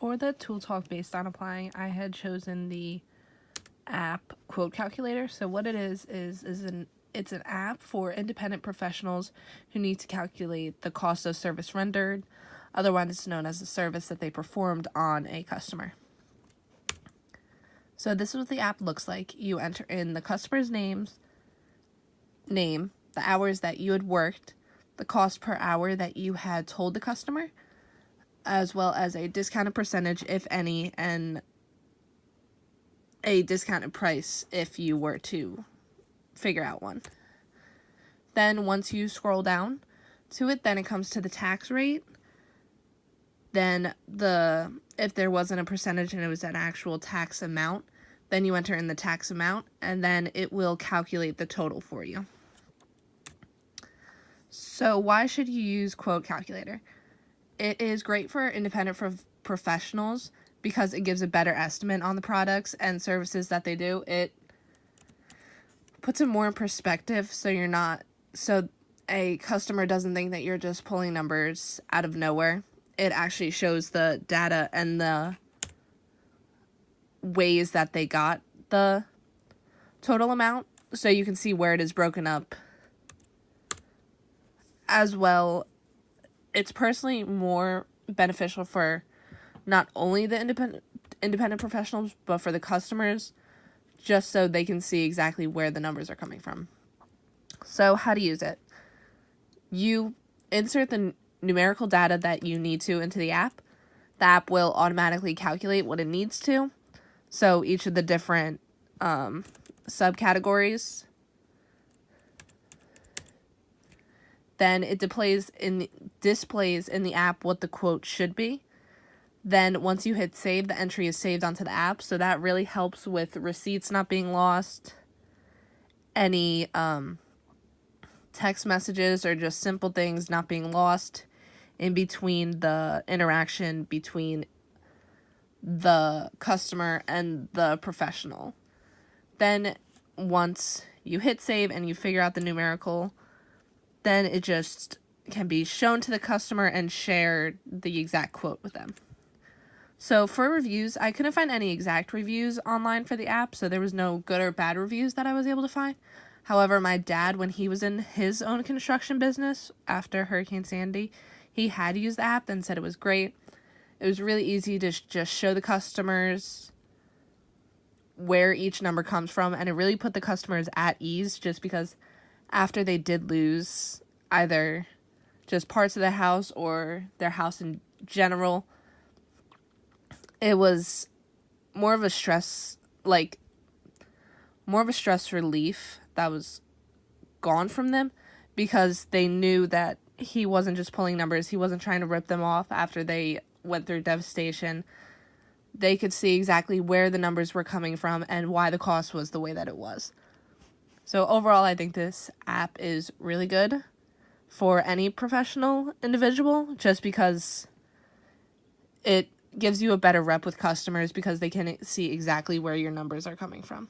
for the tool talk based on applying, I had chosen the app Quote Calculator. So what it is it's an app for independent professionals who need to calculate the cost of service rendered, otherwise known as the service that they performed on a customer. So this is what the app looks like. You enter in the customer's name, the hours that you had worked, the cost per hour that you had told the customer, as well as a discounted percentage, if any, and a discounted price if you were to figure out one. Then once you scroll down to it, then it comes to the tax rate. Then if there wasn't a percentage and it was an actual tax amount, then you enter in the tax amount, and then it will calculate the total for you. So why should you use Quote Calculator? It is great for independent professionals because it gives a better estimate on the products and services that they do. It puts it more in perspective so a customer doesn't think that you're just pulling numbers out of nowhere. It actually shows the data and the ways that they got the total amount, so you can see where it is broken up. As well, it's personally more beneficial for not only the independent professionals, but for the customers, just so they can see exactly where the numbers are coming from. So how to use it. You insert the numerical data that you need to into the app. The app will automatically calculate what it needs to. So each of the different subcategories. Then it displays in the app what the quote should be. Then once you hit save, the entry is saved onto the app. So that really helps with receipts not being lost, any text messages or just simple things not being lost in between the interaction between the customer and the professional. Then once you hit save and you figure out the numerical, then it just can be shown to the customer and share the exact quote with them. So for reviews, I couldn't find any exact reviews online for the app, so there was no good or bad reviews that I was able to find. However, my dad, when he was in his own construction business after Hurricane Sandy, he had used the app and said it was great. It was really easy to just show the customers where each number comes from, and it really put the customers at ease, just because after they did lose either just parts of their house or their house in general, it was more of a stress relief that was gone from them, because they knew that he wasn't just pulling numbers. He wasn't trying to rip them off after they went through devastation. They could see exactly where the numbers were coming from and why the cost was the way that it was. So overall, I think this app is really good for any professional individual, just because it gives you a better rep with customers, because they can see exactly where your numbers are coming from.